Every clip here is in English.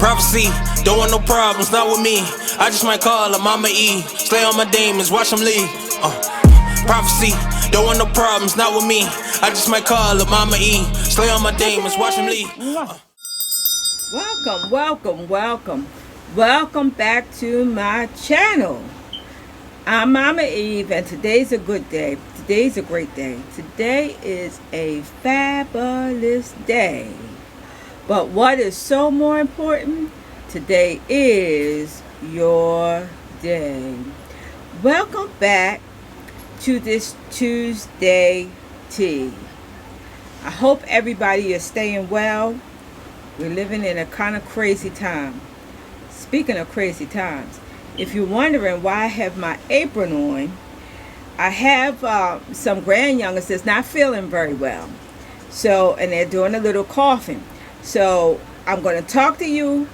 Prophecy, don't want no problems, not with me. I just might call her Mama E. Slay on my demons, watch them leave. Prophecy, don't want no problems, not with me. I just might call her Mama E. Slay on my demons, watch them leave. Welcome back to my channel. I'm Mama Eve, and today's a good day. Today's a great day. Today is a fabulous day. But what is so more important? Today is your day. Welcome back to this Tuesday tea. I hope everybody is staying well. We're living in a kind of crazy time. Speaking of crazy times, if you're wondering why I have my apron on, I have some grandyoungers that's not feeling very well. So, and they're doing a little coughing. So I'm going to talk to you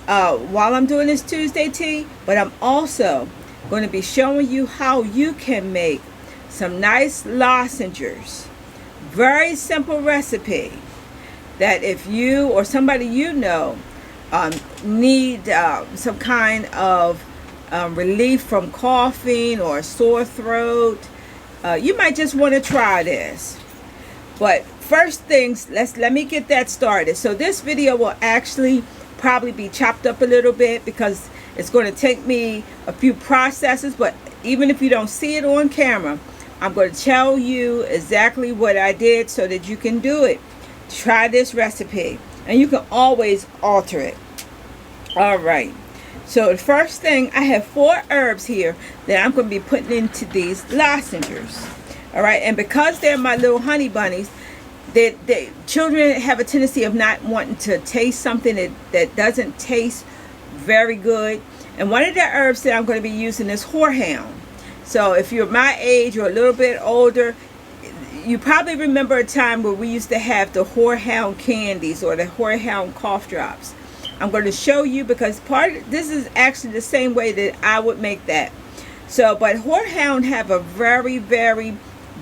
while I'm doing this Tuesday tea, but I'm also going to be showing you how you can make some nice lozenges. Very simple recipe that if you or somebody you know need some kind of relief from coughing or sore throat, you might just want to try this. But first things, let me get that started. So this video will actually probably be chopped up a little bit because it's going to take me a few processes, but even if you don't see it on camera, I'm going to tell you exactly what I did so that you can do it. Try this recipe, and you can always alter it. All right. So the first thing, I have 4 herbs here that I'm going to be putting into these lozenges. All right, and because they're my little honey bunnies, children have a tendency of not wanting to taste something that doesn't taste very good. And one of the herbs that I'm going to be using is horehound. So if you're my age or a little bit older, you probably remember a time where we used to have the horehound candies or the horehound cough drops. I'm going to show you because this is actually the same way that I would make that. So, but horehound have a very, very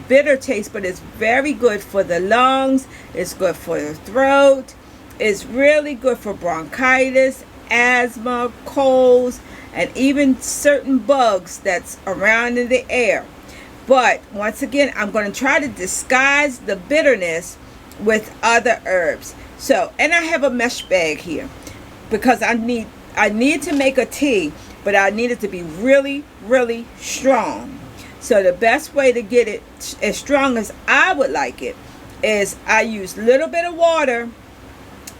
bitter taste, but it's very good for the lungs. It's good for the throat. It's really good for bronchitis, asthma, colds, and even certain bugs that's around in the air. But once again, I'm going to try to disguise the bitterness with other herbs. So, and I have a mesh bag here because I need to make a tea, but I need it to be really, really strong. So the best way to get it as strong as I would like it is I use a little bit of water.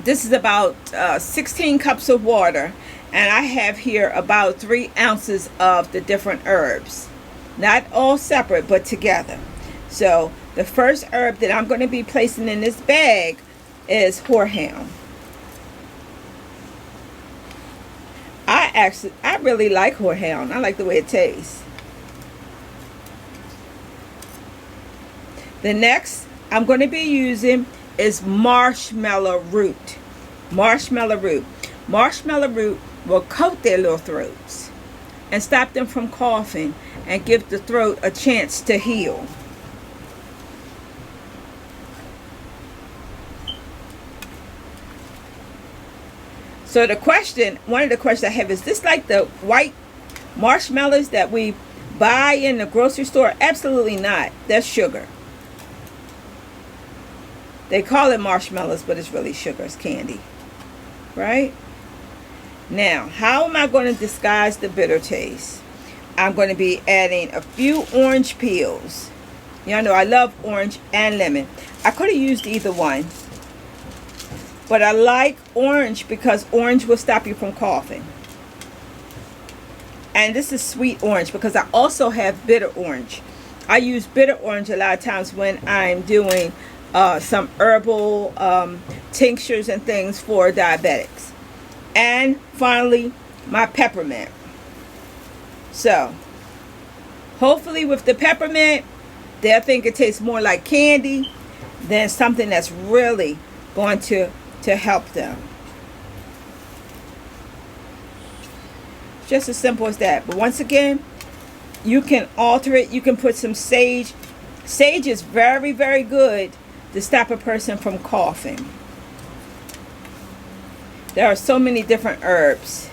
This is about 16 cups of water. And I have here about 3 ounces of the different herbs. Not all separate, but together. So the first herb that I'm going to be placing in this bag is horehound. I really like horehound. I like the way it tastes. The next I'm going to be using is marshmallow root. Marshmallow root. Marshmallow root will coat their little throats and stop them from coughing and give the throat a chance to heal. So one of the questions I have is this like the white marshmallows that we buy in the grocery store? Absolutely not. That's sugar. They call it marshmallows, but it's really sugar. It's candy. Right? Now, how am I going to disguise the bitter taste? I'm going to be adding a few orange peels. Y'all know I love orange and lemon. I could have used either one. But I like orange because orange will stop you from coughing. And this is sweet orange because I also have bitter orange. I use bitter orange a lot of times when I'm doing some herbal tinctures and things for diabetics. And finally, my peppermint. So, hopefully with the peppermint, they'll think it tastes more like candy than something that's really going to help them. Just as simple as that. But once again, you can alter it. You can put some sage. Sage is very, very good to stop a person from coughing. There are so many different herbs.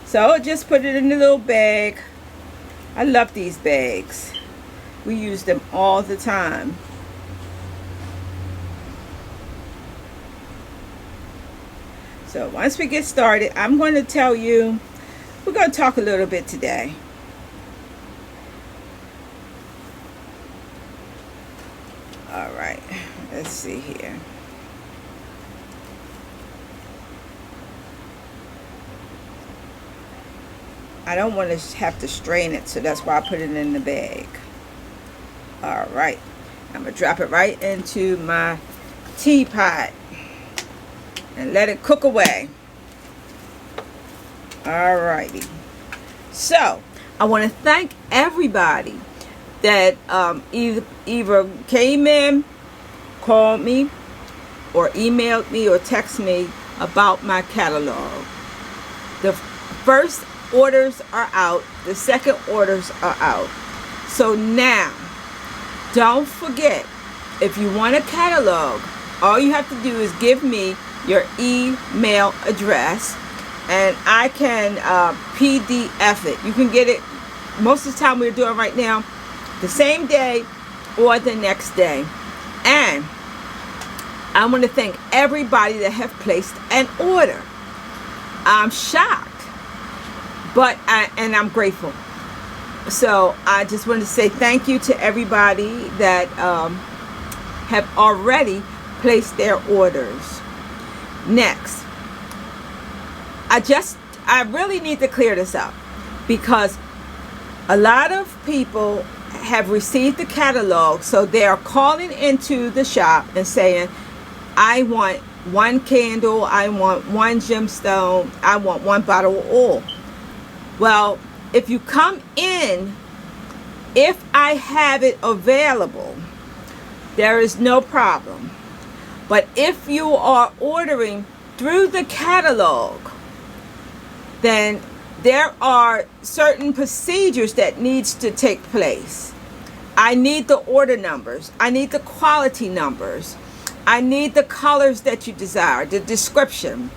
So just put it in a little bag. I love these bags. We use them all the time. So once we get started, I'm going to tell you, we're going to talk a little bit today. All right, let's see here. I don't want to have to strain it, so that's why I put it in the bag. All right, I'm going to drop it right into my teapot and let it cook away. All righty. So, I want to thank everybody that either came in, called me, or emailed me or texted me about my catalog. The first orders are out. The second orders are out. So now, don't forget, if you want a catalog, all you have to do is give me your email address and I can PDF it. You can get it, most of the time we're doing right now, the same day or the next day. And I want to thank everybody that have placed an order. I'm shocked, and I'm grateful. So I just want to say thank you to everybody that have already placed their orders. Next, I really need to clear this up, because a lot of people have received the catalog, so they are calling into the shop and saying, I want one candle, I want one gemstone, I want one bottle of oil. Well, if you come in, if I have it available, there is no problem. But if you are ordering through the catalog, then there are certain procedures that needs to take place. I need the order numbers. I need the quality numbers. I need the colors that you desire, the description.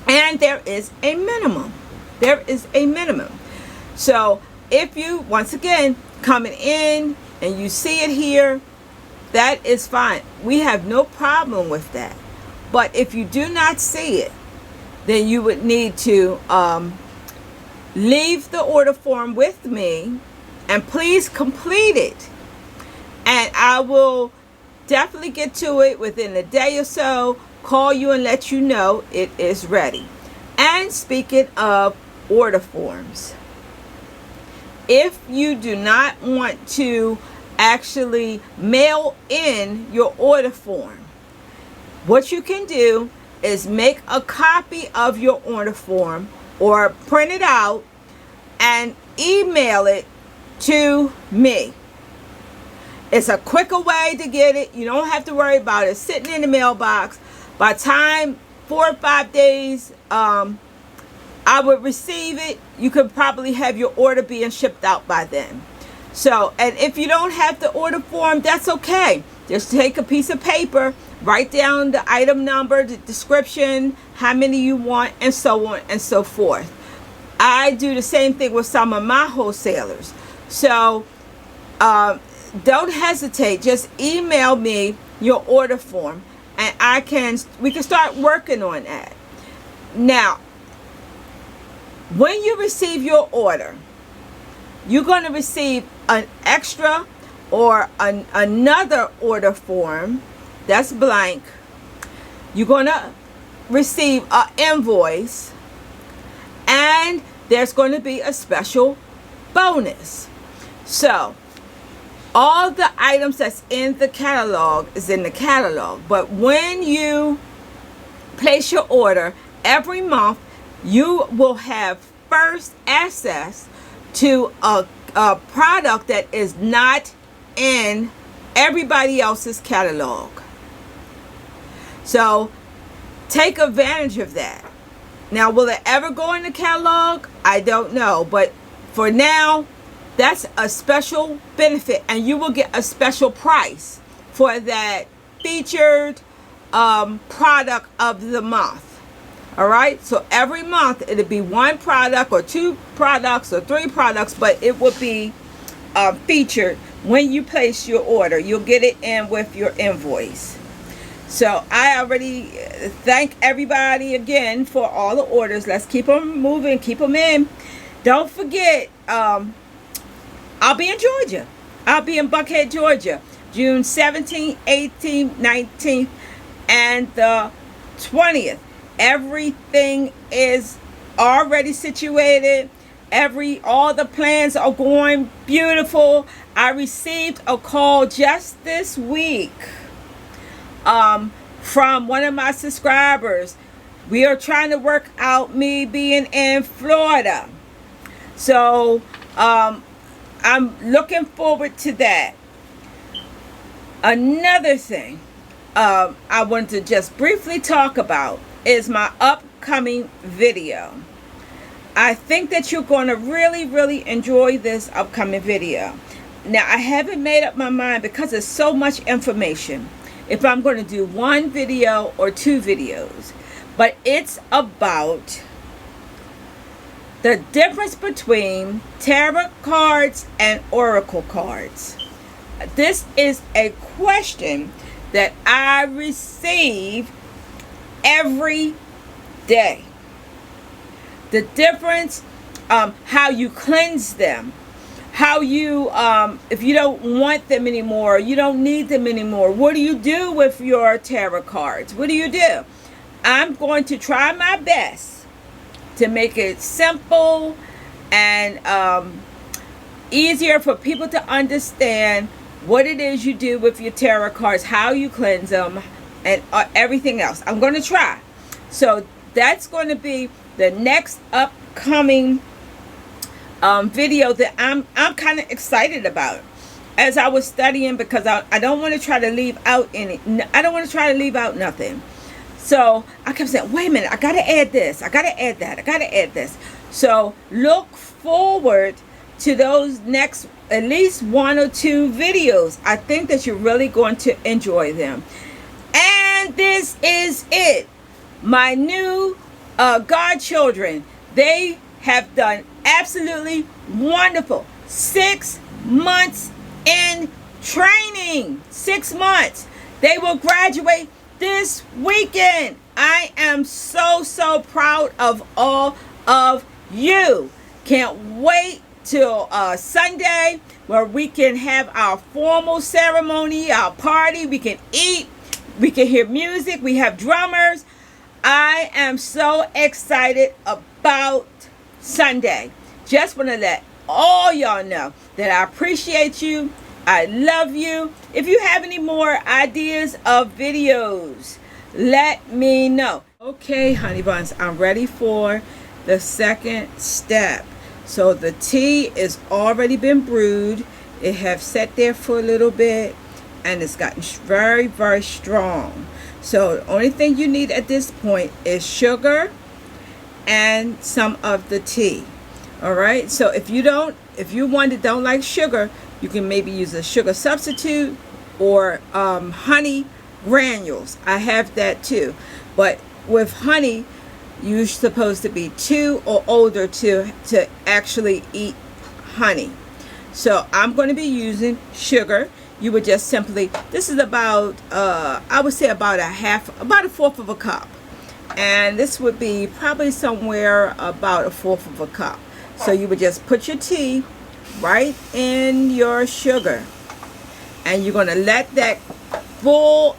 And there is a minimum. There is a minimum. So if you, once again, coming in and you see it here, that is fine. We have no problem with that. But if you do not see it, then you would need to leave the order form with me, and please complete it. And I will definitely get to it within a day or so, call you and let you know it is ready. And speaking of order forms, if you do not want to actually mail in your order form, what you can do is make a copy of your order form or print it out and email it to me. It's a quicker way to get it. You don't have to worry about it sitting in the mailbox. By the time 4 or 5 days I would receive it, you could probably have your order being shipped out by then. So, and if you don't have the order form, that's okay. Just take a piece of paper, write down the item number, the description, how many you want, and so on and so forth. I do the same thing with some of my wholesalers. So don't hesitate. Just email me your order form, and we can start working on that. Now, when you receive your order, you're going to receive an extra or another order form that's blank. You're going to receive an invoice, and there's going to be a special bonus. So all the items that's in the catalog is in the catalog, but when you place your order every month, you will have first access to a product that is not in everybody else's catalog. So take advantage of that. Now, will it ever go in the catalog? I don't know, but for now, that's a special benefit, and you will get a special price for that featured product of the month. All right, so every month it'll be one product or two products or three products, but it will be featured when you place your order. You'll get it in with your invoice. So I already thank everybody again for all the orders. Let's keep them moving, keep them in. Don't forget, I'll be in Georgia. I'll be in Buckhead, Georgia, June 17th, 18th, 19th, and the 20th. Everything is already situated. All the plans are going beautiful. I received a call just this week from one of my subscribers. We are trying to work out me being in Florida. So I'm looking forward to that. Another thing I want to just briefly talk about is my upcoming video. I think that you're going to really enjoy this upcoming video. Now, I haven't made up my mind because there's so much information if I'm going to do one video or two videos, but it's about the difference between tarot cards and oracle cards. This is a question that I receive every day. The difference, how you cleanse them, how you, if you don't want them anymore, you don't need them anymore, what do you do with your tarot cards? What do you do? I'm going to try my best to make it simple and easier for people to understand what it is you do with your tarot cards, how you cleanse them, and everything else. I'm going to try. So that's going to be the next upcoming video that I'm kind of excited about as I was studying, because I don't want to try to leave out I don't want to try to leave out nothing. So I kept saying, wait a minute, I got to add this, I got to add that, I got to add this. So look forward to those next at least one or two videos. I think that you're really going to enjoy them. And this is it. My new godchildren, they have done absolutely wonderful. 6 months in training. 6 months. They will graduate this weekend. I am so proud of all of you. Can't wait till Sunday, where we can have our formal ceremony, our party. We can eat, we can hear music, we have drummers. I am so excited about Sunday. Just want to let all y'all know that I appreciate you. I love you. If you have any more ideas of videos, let me know. Okay, honey buns, I'm ready for the second step. So the tea is already been brewed. It have sat there for a little bit, and it's gotten very strong. So the only thing you need at this point is sugar and some of the tea. All right, so if you don't like sugar, you can maybe use a sugar substitute or honey granules. I have that too, but with honey, you're supposed to be 2 or older to actually eat honey. So I'm going to be using sugar. You would just simply, this is about I would say about a fourth of a cup, and this would be probably somewhere about a fourth of a cup. So you would just put your tea right in your sugar, and you're going to let that boil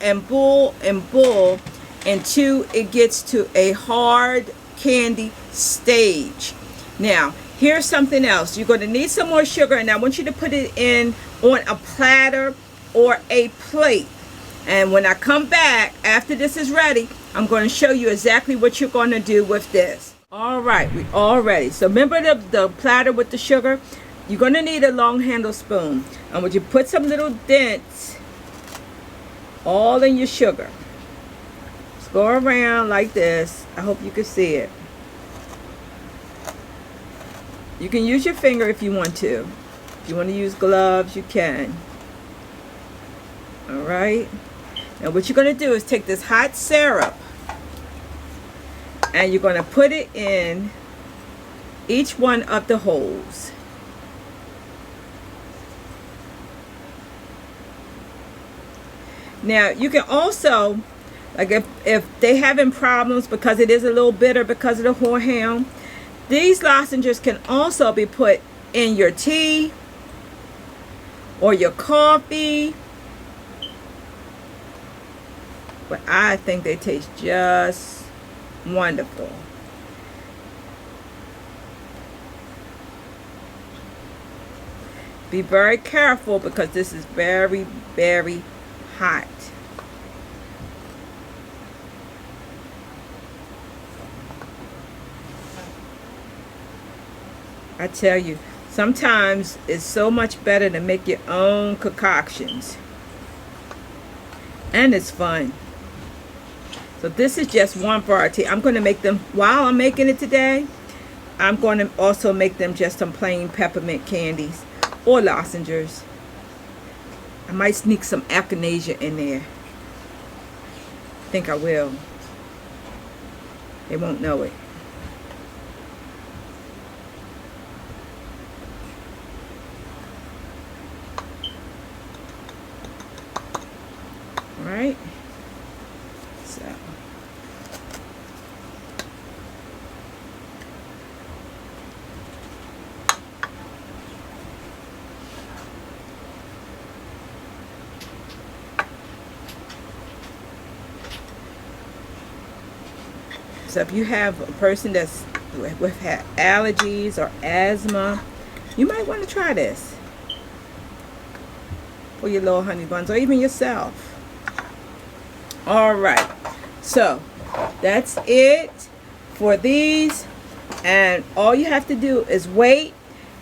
until it gets to a hard candy stage. Now here's something else. You're going to need some more sugar, and I want you to put it in on a platter or a plate. And when I come back after this is ready, I'm going to show you exactly what you're going to do with this. All right, we all ready. So remember the platter with the sugar? You're going to need a long handle spoon. And would you put some little dents all in your sugar? Just go around like this. I hope you can see it. You can use your finger if you want to. If you want to use gloves, you can. All right. Now what you're going to do is take this hot syrup and you're going to put it in each one of the holes. Now you can also, like if they having problems because it is a little bitter because of the horehound, these lozenges can also be put in your tea or your coffee. But I think they taste just wonderful. Be very careful because this is very, very hot. I tell you, sometimes it's so much better to make your own concoctions. And it's fun. So this is just one variety. I'm going to make them, while I'm making it today, I'm going to also make them just some plain peppermint candies or lozenges. I might sneak some echinacea in there. I think I will. They won't know it. Right? So if you have a person that's with allergies or asthma, you might want to try this for your little honey buns or even yourself. All right, so that's it for these, and all you have to do is wait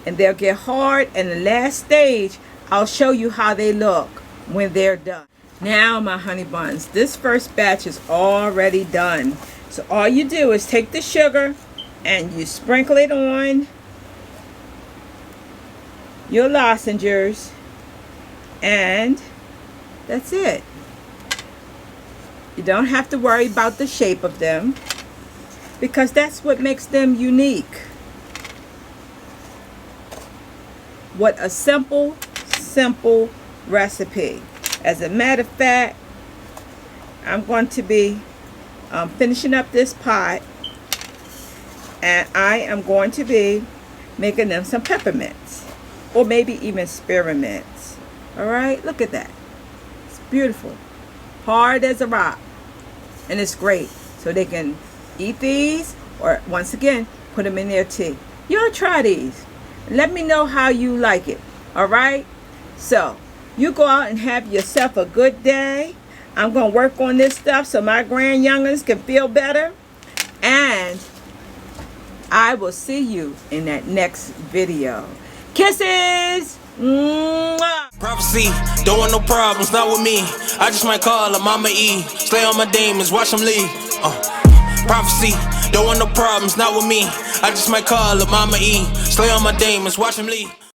and they'll get hard, and the last stage I'll show you how they look when they're done. Now my honey buns, this first batch is already done. So all you do is take the sugar and you sprinkle it on your lozenges, and that's it. You don't have to worry about the shape of them because that's what makes them unique. What a simple recipe. As a matter of fact, I'm going to be finishing up this pot, and I am going to be making them some peppermints or maybe even spearmints. All right, look at that. It's beautiful, hard as a rock, and it's great. So they can eat these, or once again, put them in their tea. Y'all try these. Let me know how you like it. All right, so you go out and have yourself a good day. I'm going to work on this stuff so my grand youngins can feel better. And I will see you in that next video. Kisses! Mwah! Prophecy, don't want no problems, not with me. I just might call her Mama E. Slay on my demons, watch them leave. Prophecy, don't want no problems, not with me. I just might call her Mama E. Slay on my demons, watch them leave.